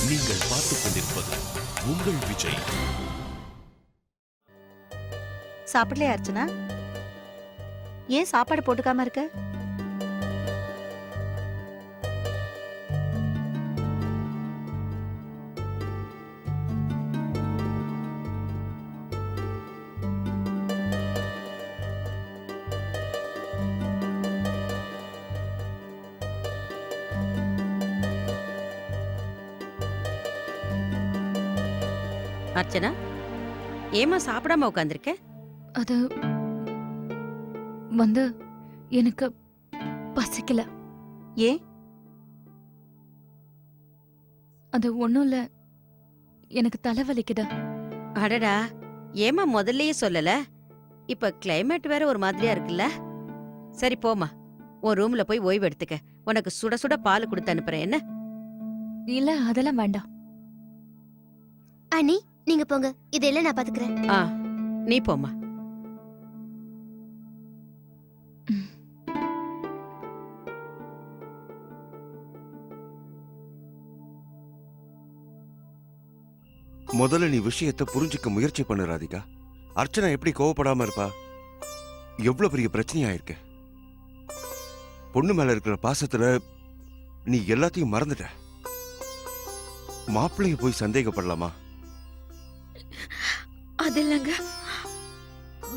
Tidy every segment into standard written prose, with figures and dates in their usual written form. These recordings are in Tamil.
நீங்கள் பார்த்துக் கொண்டிருப்பது உங்கள் விஜய். சாப்பிடலையா அர்ச்சனா? ஏன் சாப்பாடு போட்டுக்காம இருக்க? அர்ச்சனா, ஏமா சாப்பிடாம உட்காந்துருக்க? அது வந்து எனக்கு பசிக்கல. ஏன்? அது ஒண்ணும் இல்ல, எனக்கு தலைவலிக்குது. அடடா, ஏமா முதல்லயே சொல்லல? இப்ப கிளைமேட் வேற ஒரு மாதிரியா இருக்குல்ல. சரி போமா, உன் ரூம்ல போய் ஓய்வு எடுத்துக்க. உனக்கு சுட சுட பால் கொடுத்து அனுப்புறேன். என்ன? இல்ல அதெல்லாம் வேண்டாம். அண்ணி நீங்க போங்க, இதெல்லாம் நான் பாத்துக்கிறேன். நீ போமா. முதல்ல நீ விஷயத்தை புரிஞ்சுக்க முயற்சி பண்ணு ராதிகா. அர்ச்சனா எப்படி கோவப்படாம இருப்பா? எவ்வளவு பெரிய பிரச்சனையா இருக்கு. பொண்ணு மேல இருக்கிற பாசத்துல நீ எல்லாத்தையும் மறந்துட்ட. மாப்பிள்ளைய போய் சந்தேகப்படலாமா? அது இல்லங்க,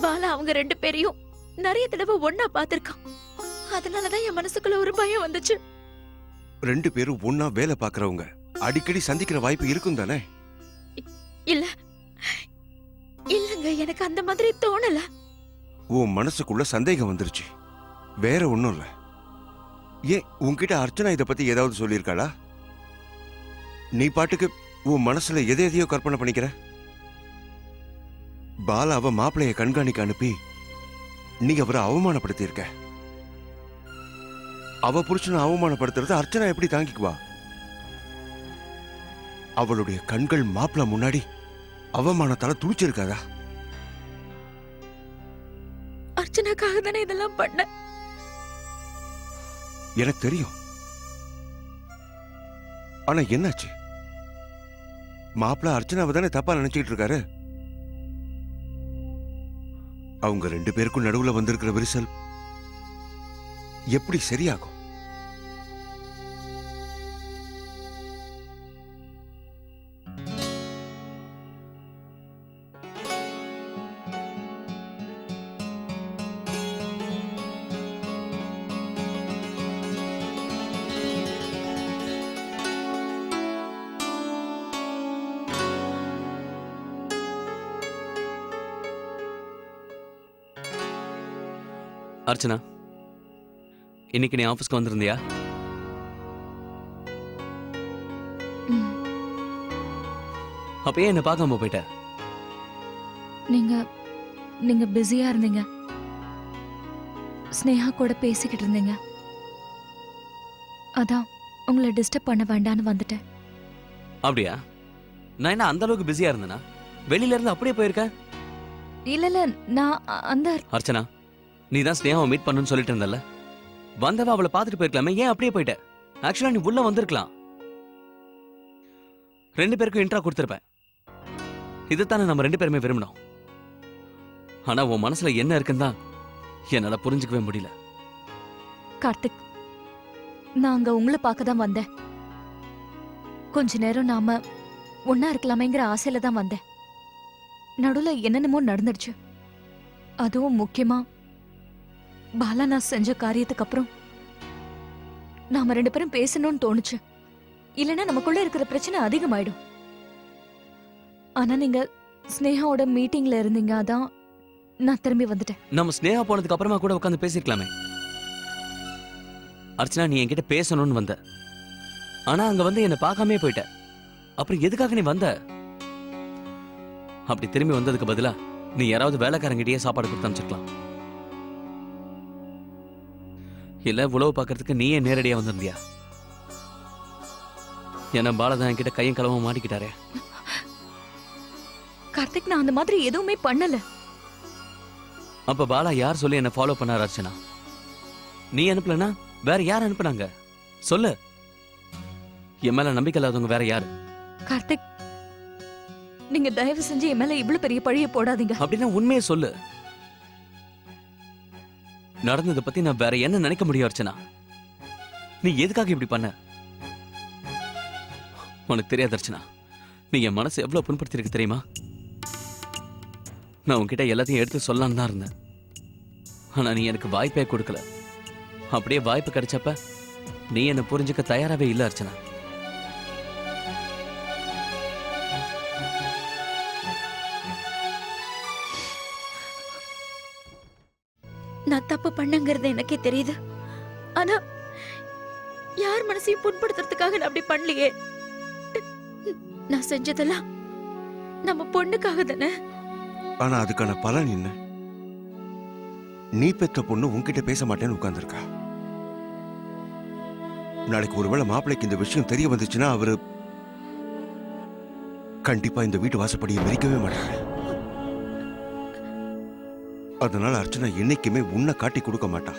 பாலா அவங்க ரெண்டு பேரையும் நிறைய தடவை ஒன்னா பாத்திருக்கான். அதனாலதான் என் மனசுக்குள்ள ஒரு பயம் வந்துச்சு. ரெண்டு பேரும் ஒன்னா வேலை பாக்குறவங்க அடிக்கடி சந்திக்கிற வாய்ப்பு இருக்கும் தானே? இல்ல இல்லங்க, எனக்கு அந்த மாதிரி தோணல. உன் மனசுக்குள்ள சந்தேகம் வந்துருச்சு, வேற ஒண்ணும் இல்ல. ஏன் உன்கிட்ட அர்ச்சனா இத பத்தி ஏதாவது சொல்லியிருக்காளா? நீ பாட்டுக்கு உன் மனசுல எதையோ கற்பனை பண்ணிக்கிற. பாலாவ மாப்பிளைய கண்காணிக்க அனுப்பி நீ அவரை அவமானப்படுத்தி இருக்க. அவ புருஷனை அவமானப்படுத்துறது அர்ச்சனா எப்படி தாங்கிக்குவா? அவளுடைய கண்கள் மாப்பிள முன்னாடி அவமானத்தால துடிச்சிருக்காதா? அர்ச்சனாக்காக தானே இதெல்லாம் பண்ண. எனக்கு தெரியும். ஆனா என்னாச்சு? மாப்பிள அர்ச்சனாவை தானே தப்பா நினைச்சிட்டு இருக்காரு. அவங்க ரெண்டு பேருக்கும் நடுவுல வந்திருக்கிற விரிசல் எப்படி சரியாகும்? அர்ச்சனா, இன்னைக்கு நீ ஆபீஸ்க்கு வந்திருந்தியா? அப்பயே என்ன பார்க்காம போயிட்ட. நீங்க பிஸியா இருந்தீங்க, ஸ்னேகா கூட பேசிக்கிட்டு இருந்தீங்க. அதான் உங்களை டிஸ்டர்ப் பண்ண வேண்டான்னு வந்துட்டேன். அப்படியா? நான் என்ன அந்த அளவுக்கு பிஸியா இருந்தேனா? வெளியில இருந்து அப்படியே போயிருக்க? இல்ல நான் அந்த அர்ச்சனா, நீ தான் ஸ்னேகாவை மீட் பண்ணுன்னு சொல்லிட்டு இருந்தல, வந்தவ அவளை பார்த்துட்டு போயிருக்கலாமே, ஏன் அப்படியே போயிட்ட? ஆக்சுவலா நீ உள்ள வந்திருக்கலாம், ரெண்டு பேருக்கும் இன்ட்ரா கொடுத்துருப்பேன். இதைத்தானே நம்ம ரெண்டு பேருமே விரும்பினோம். ஆனா உன் மனசுல என்ன இருக்குன்னு தான் என்னால புரிஞ்சுக்கவே முடியல. கார்த்திக், நான் அங்க உங்களை பார்க்க தான் வந்தேன். கொஞ்ச நேரம் நாம ஒன்னா இருக்கலாமேங்கிற ஆசையில தான் வந்தேன். நடுவுல என்னென்னமோ நடந்துடுச்சு. அதுவும் முக்கியமா பாலா நான் செஞ்ச காரியத்துக்கு அப்புறம் நாம ரெண்டு பேரும் பேசணும்னு தோணுச்சு. இல்லைன்னா நமக்குள்ள இருக்கிற பிரச்சனை அதிகமாயிடும். ஆனா நீங்க ஸ்னேகாவோட மீட்டிங்ல இருந்தீங்க, அதான் நான் திரும்பி வந்துட்டேன். நம்ம ஸ்னேகா போனதுக்கு அப்புறமா கூட உட்காந்து பேசிருக்கலாமே. அர்ச்சனா, நீ என்கிட்ட பேசணும்னு வந்த, ஆனா அங்க வந்து என்ன பார்க்காமே போயிட்ட. அப்புறம் எதுக்காக நீ வந்த? அப்படி திரும்பி வந்ததுக்கு பதிலா நீ யாராவது வேலைக்காரங்கிட்டயே சாப்பாடு கொடுத்து அனுப்பிச்சிருக்கலாம். இல்ல உழவு பாக்குறதுக்கு நீயே நேரடியா வந்திருந்தியா? என்ன பாலதான் என்கிட்ட கையும் களவும் மாட்டிக்கிட்டாரே. கார்த்திக், நான் அந்த மாதிரி எதுவுமே பண்ணல. அப்ப பாலா யார் சொல்லி என்ன ஃபாலோ பண்ணாரு அர்ச்சனா? நீ அனுப்பலனா வேற யார் அனுப்புனாங்க? சொல்லு. என் மேல நம்பிக்கை இல்லாதவங்க வேற யாரு? கார்த்திக், நீங்க தயவு செஞ்சு என் மேல இவ்வளவு பெரிய பழிய போடாதீங்க. அப்படின்னா உண்மையை சொல்லு. நடந்ததை பத்தி நான் வேற என்ன நினைக்க முடியும் அர்ச்சனா? நீ எதுக்காக இப்படி பண்ண? உனக்கு தெரியாது அர்ச்சனா, நீ என் மனசு எவ்வளவு புண்படுத்திருக்கு தெரியுமா? நான் உன்கிட்ட எல்லாத்தையும் எடுத்து சொல்லலான்னு தான் இருந்தேன். ஆனா நீ எனக்கு வாய்ப்பே கொடுக்கல. அப்படியே வாய்ப்பு கிடைச்சப்ப நீ என்ன புரிஞ்சுக்க தயாராவே இல்ல அர்ச்சனா. நான் தப்பு பண்ணங்கிறது எனக்கே தெரியுது. ஆனா யார் மனசையும் புண்படுத்துறதுக்காக நான் அப்படி பண்ணலையே. நான் செஞ்சதெல்லாம் நம்ம பொண்ணுக்காக தானே. ஆனா அதுக்கான பலன் என்ன? நீ பெத்த பொண்ணு உன்கிட்ட பேச மாட்டேன்னு உட்கார்ந்துருக்கா. நாளைக்கு ஒருவேளை மாப்பிள்ளைக்கு இந்த விஷயம் தெரிய வந்துச்சுன்னா அவரு கண்டிப்பா இந்த வீட்டு வாசப்படியை மிதிக்கவே மாட்டாரு. அதனால அர்ச்சனா என்னைக்குமே உன்னை காட்டி கொடுக்க மாட்டா.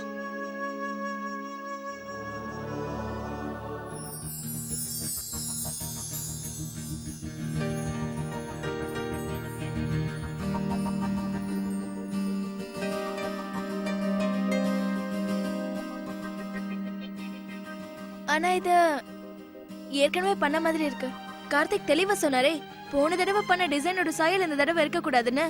ஆனா இது ஏற்கனவே பண்ண மாதிரி இருக்கு. கார்த்திக் தெளிவா சொன்னாரே, போன தடவை பண்ண டிசைனோட சாயல் இந்த தடவை இருக்க கூடாதுன்னு.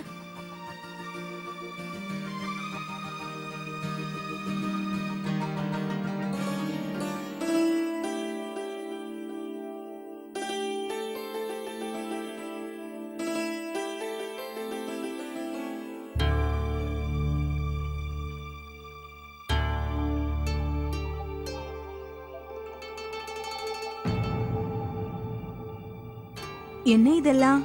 என்ன இதெல்லாம்?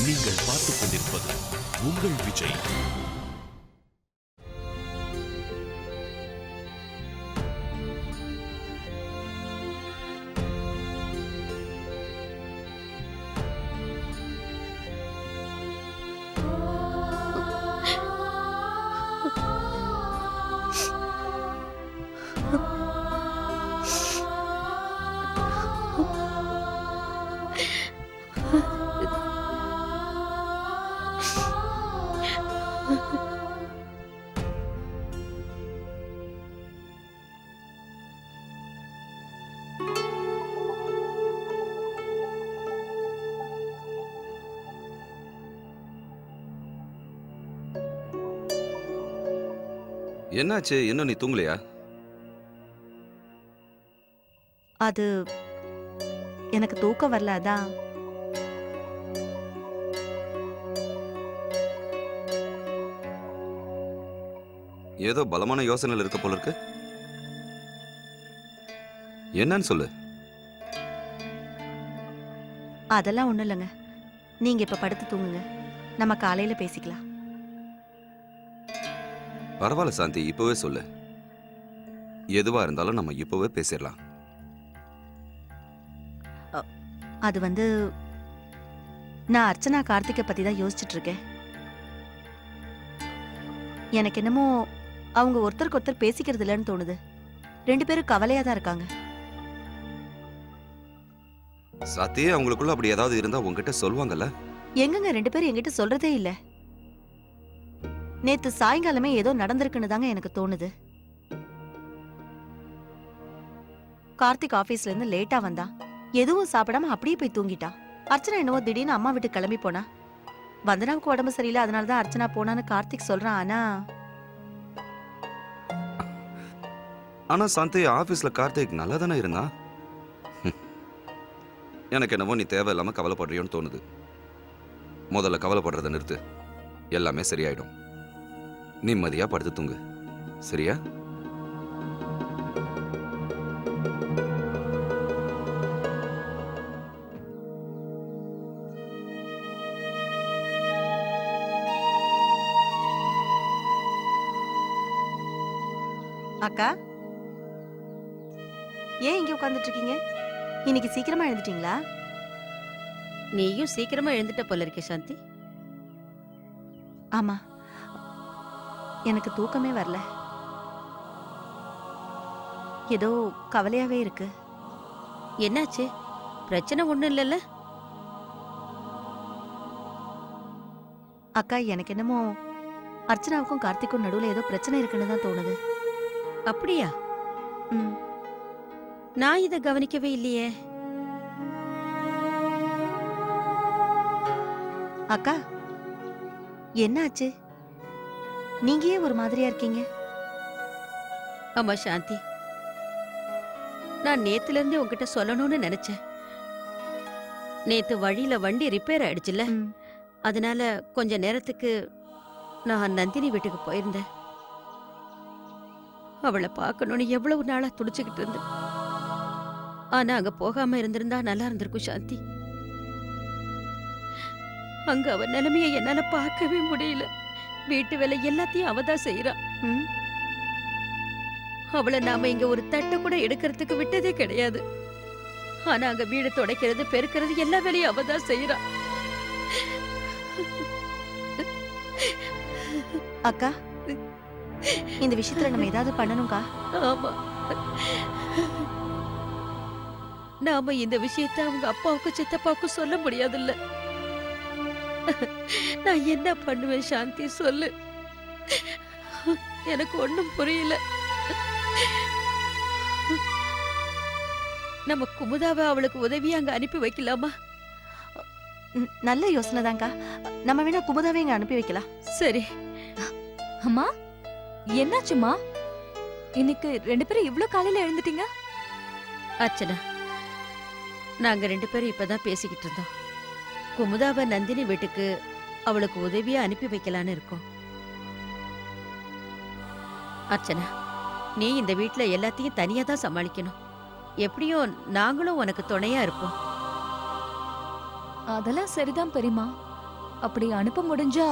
நீங்கள் பார்த்துக் கொண்டிருப்பது உங்கள் விஜய். என்னாச்சு? இன்னும் நீ தூங்கலையா? அது எனக்கு தூக்கம் வரல, அதான். ஏதோ பலமான யோசனையில் இருக்க போல இருக்கு. என்னன்னு சொல்லு. அதெல்லாம் ஒண்ணும் இல்லைங்க. நீங்க இப்ப படுத்து தூங்குங்க, நம்ம காலையில பேசிக்கலாம். பரவாயில்ல சாந்தி, இப்பவே சொல்லு. எதுவா இருந்தாலும் நம்ம இப்பவே பேசிடலாம். அது வந்து, நான் அர்ச்சனா கார்த்திகை பத்தி தான் யோசிச்சுட்டு இருக்கேன். எனக்கு என்னமோ அவங்க ஒருத்தருக்கு ஒருத்தர் பேசிக்கிறது இல்லைன்னு தோணுது. 2 பேரும் கவலையா தான் இருக்காங்க. சாத்தியே அவங்களுக்குள்ள அப்படி ஏதாவது இருந்தா உங்ககிட்ட சொல்லுவாங்கல்ல? எங்கங்க 2 பேரும் என்கிட்ட சொல்றதே இல்ல. நேத்து சாயங்காலமே ஏதோ நடந்திருக்குன்னு தாங்க எனக்கு தோணுது. கார்த்திக் ஆபீஸ்ல இருந்து லேட்டா வந்தான். எதுவும் சாப்பிடாம அப்படியே போய் தூங்கிட்டான். அர்ச்சனா என்னவோ திடீர்னு அம்மா வீட்டுக்கு கிளம்பி போனா. வந்தனாவுக்கு உடம்பு சரியில்லை, அதனாலதான் அர்ச்சனா போனான்னு கார்த்திக் சொல்றான். ஆனா சாந்தி, ஆபீஸ்ல கார்த்திக் நல்லா தானே இருந்தா. எனக்கு என்னவோ நீ தேவையில்லாம கவலைப்படுறியோன்னு தோணுது. முதல்ல கவலைப்படுறத நிறுத்து, எல்லாமே சரியாயிடும். நிம்மதியா படுத்து தூங்கு, சரியா? அக்கா, ஏன் இங்க உட்கார்ந்துட்டு இருக்கீங்க? இன்னைக்கு சீக்கிரமா எழுந்துட்டீங்களா? நீயும் சீக்கிரமா எழுந்துட்ட போல இருக்கே சாந்தி. ஆமா, எனக்கு தூக்கமே வரல. ஏதோ கவலையாவே இருக்கு. என்னாச்சு? பிரச்சனை ஒண்ணும் இல்லல்ல? அக்கா, எனக்கு என்னமோ அர்ச்சனாவுக்கும் கார்த்திக்கும் நடுவுல ஏதோ பிரச்சனை இருக்குன்னு தான் தோணுது. அப்படியா? ம். நான் இத கவனிக்கவே இல்லையே. அக்கா, என்னாச்சு? நீங்க ஏன் ஒரு மாதிரியா இருக்கீங்க? ஆமா சாந்தி, நான் நேத்துல இருந்தே உன்கிட்ட சொல்லணும்னு நினைச்சேன். நேத்து வழியில வண்டி ரிப்பேர் ஆயிடுச்சுல்ல, ம். அதனால கொஞ்ச நேரத்துக்கு நான் நந்தினி வீட்டுக்கு போயிருந்தேன். அவளை பார்க்கணும்னு எவ்வளவு நாளா துடிச்சுக்கிட்டு இருந்தேன். ஆனா அங்க போகாம இருந்திருந்தா நல்லா இருந்திருக்கும் சாந்தி. அங்க அவ நிலைமைய என்னால பார்க்கவே முடியல. வீட்டு வேலை எல்லாத்தையும் அவதான் செய்யறா. ம். அவளை நாம இங்க ஒரு தட்டு கூட எடுக்கிறதுக்கு விட்டதே கிடையாது. ஆனா அங்க வீடு துடைக்கிறது, பெருக்கிறது எல்லா வேலையும் அவதான் செய்யறா. அக்கா, இந்த விஷயத்துல நம்ம ஏதாவது பண்ணணும்க்கா. ஆமா, நாம இந்த விஷயத்தை அவங்க அப்பாவுக்கும் சித்தப்பாவுக்கும் சொல்ல முடியாதுல்ல. நான் என்ன பண்ணுவேன் சாந்தி, சொல்லு. எனக்கு ஒண்ணும் புரியல. நம்ம குமுதாவை அவளுக்கு உதவியா அங்க அனுப்பி வைக்கலாமா? நல்ல யோசனை தான்க்கா. நம்ம வேணா குமுதாவே இங்க அனுப்பி வைக்கலாம். சரி. அம்மா, என்னாச்சுமா? இன்னைக்கு 2 பேரும் இவ்ளோ காலையில எழுந்துட்டீங்க? அர்ச்சனா, நாங்க 2 பேரும் இப்பதான் பேசிக்கிட்டு இருந்தோம். குமுதாவை நந்தினி வீட்டுக்கு அவளுக்கு உதவியா அனுப்பி வைக்கலான்னு இருக்கோம். அர்ச்சனா, நீ இந்த வீட்ல எல்லாத்தையும் தனியா தான் சமாளிக்கணும். எப்படியும் நாங்களும் உனக்கு துணையா இருப்போம். அதெல்லாம் சரிதான் பெரியமா. அப்படி அனுப்ப முடிஞ்சா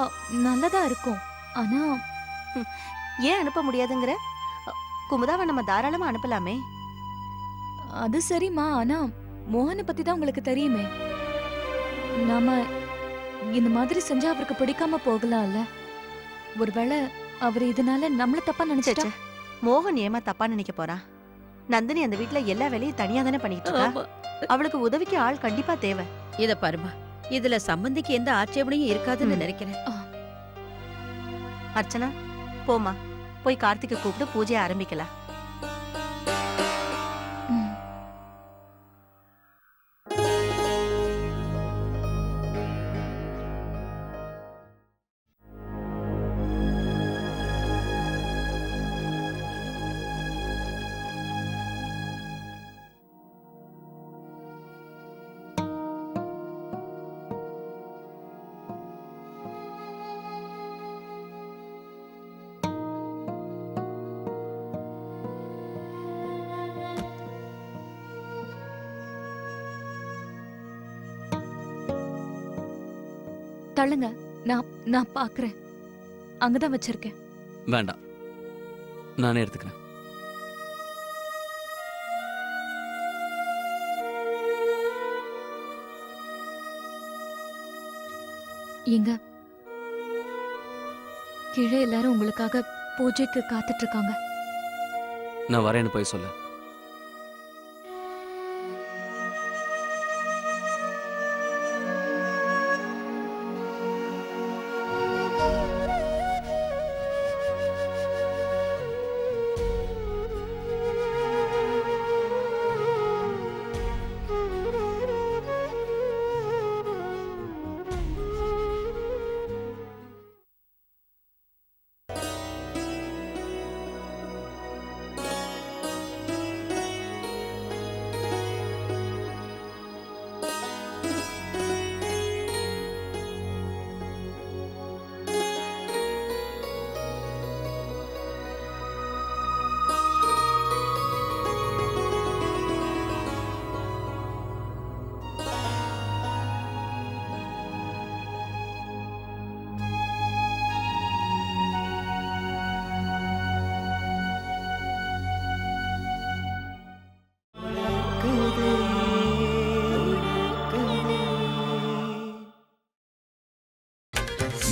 நல்லதா இருக்கும். ஆனா ஏன் அனுப்ப முடியாதுங்கிற? குமுதாவை நம்ம தாராளமா அனுப்பலாமே. அது சரிம்மா. ஆனா மோகனை பத்தி தான் உங்களுக்கு தெரியுமே. நாம இந்த மாதிரி செஞ்சா அவருக்கு பிடிக்காம போகலாம்ல. ஒருவேளை அவர் இதனால நம்மள தப்பா நினைச்சிட்டா? ச்சே, மோகன் ஏமா தப்பா நினைக்க போறா? நந்தினி அந்த வீட்ல எல்லா வேலையும் தனியா தானே பண்ணிட்டு இருக்கா. ஆமா. அவளுக்கு உதவிக்கு ஆள் கண்டிப்பா தேவை. இத பாருமா, இதுல சம்பந்திக்கு எந்த ஆட்சேபனையும் இருக்காதுன்னு ம். நினைக்கிறேன். அர்ச்சனா, போமா, போய் கார்த்திகை கூப்பிட்டு பூஜையை ஆரம்பிக்கலாம். ம். தள்ளுங்க, நான் பாக்குறேன். அங்கதான் வச்சிருக்கேன். வேண்டாம், நானே எடுத்துக்கிறேன். எங்க கீழே எல்லாரும் உங்களுக்காக பூஜைக்கு காத்துட்டு இருக்காங்க. நான் வரேன்னு போய் சொல்லு.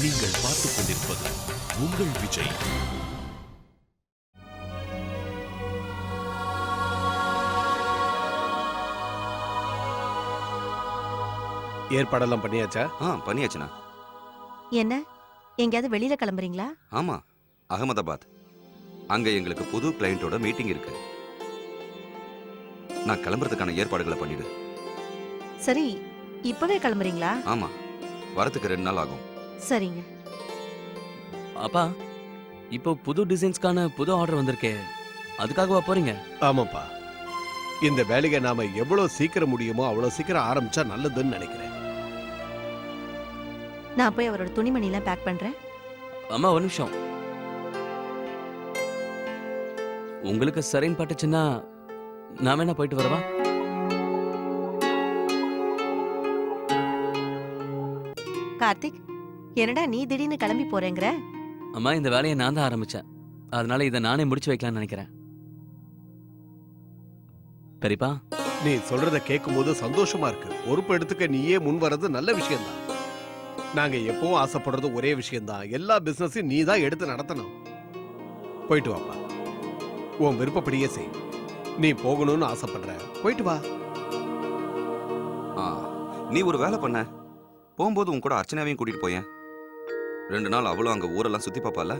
நீங்கள் பார்த்துக் கொண்டிருப்பது உங்கள் விஜய். ஏற்பாடெல்லாம் பண்ணியாச்சா? பண்ணியாச்சுண்ணா. என்ன எங்கேயாவது வெளியில கிளம்புறீங்களா? ஆமா, அகமதாபாத். அங்க எங்களுக்கு புது கிளையண்டோட மீட்டிங் இருக்கு. நான் கிளம்புறதுக்கான ஏற்பாடுகளை பண்ணிடு. சரி, இப்பவே கிளம்புறீங்களா? ஆமா, வரத்துக்கு 2 நாள் ஆகும். சரிங்க. அப்பா, இப்போ புது டிசைன்ஸ்க்கான புது ஆர்டர் வந்திருக்கே, அதுக்காகவா போறீங்க? ஆமாப்பா, இந்த வேலையை நாம எவ்வளவு சீக்கிரம் முடியுமோ அவ்வளவு சீக்கிரம் ஆரம்பிச்சா நல்லதுன்னு நினைக்கிறேன். நான் போய் அவரோட துணிமணிலாம் பேக் பண்றேன். அம்மா ஒரு நிமிஷம். உங்களுக்கு சரின்னு பட்டுச்சுன்னா நான் வேணா போயிட்டு வரவா? கார்த்திக், என்னடா நீ திடீர்னு கிளம்பி போறேங்கிற? அம்மா, இந்த வேலையை நான் தான் ஆரம்பிச்சேன், அதனால இதை நானே முடிச்சு வைக்கலாம்னு நினைக்கிறேன். பெரியப்பா, நீ சொல்றத கேட்கும்போது சந்தோஷமா இருக்கு. பொறுப்பு எடுத்துக்க நீயே முன் வர்றது நல்ல விஷயம்தான். நாங்க எப்பவும் ஆசைப்படுறது ஒரே விஷயம்தான், எல்லா பிசினஸையும் நீ தான் எடுத்து நடத்தணும். போயிட்டு வாப்பா, உன் விருப்பப்படியே செய். நீ போகணும்னு ஆசைப்படுற, போயிட்டு வா. நீ ஒரு வேலை பண்ண, போகும்போது உன் கூட அர்ச்சனாவையும் கூட்டிட்டு போயேன். 2 நாள் அவளும் அங்க ஊரெல்லாம் சுத்தி பாப்பால.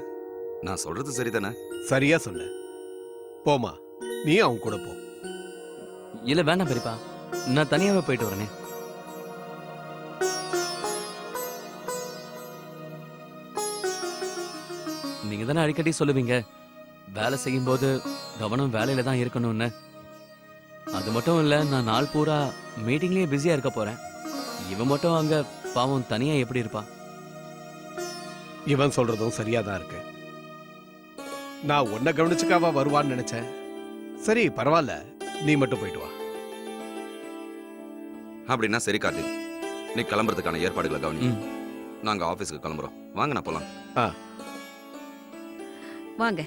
நான் சொல்றது சரிதானே? சரியா சொன்ன. போமா, நீ அவங்க கூட போ. இல்ல வேண்டாம் பெரியப்பா, நான் தனியாவே போயிட்டு வரேனே. நீங்க தானே அடிக்கடி சொல்லுவீங்க, வேலை செய்யும் போது கவனம் வேலையில தான் இருக்கணும்னு. அது மட்டும் இல்ல, நான் நாள் பூரா மீட்டிங்லயே பிஸியா இருக்க போறேன். இவன் மட்டும் அங்க பாவம் தனியா எப்படி இருப்பா? இவன் சொல்றதும் சரியாதான் இருக்கு. நான் உன்னை கவனிச்சுக்காவா வருவான்னு நினைச்சேன். சரி, பரவாயில்ல, நீ மட்டும் போயிட்டு வா. அப்படின்னா சரி கார்த்திக், நீ கிளம்புறதுக்கான ஏற்பாடுகளை கவனி. ம். நாங்க ஆபீஸ்க்கு கிளம்புறோம். வாங்க, நான் போலாம். வாங்க.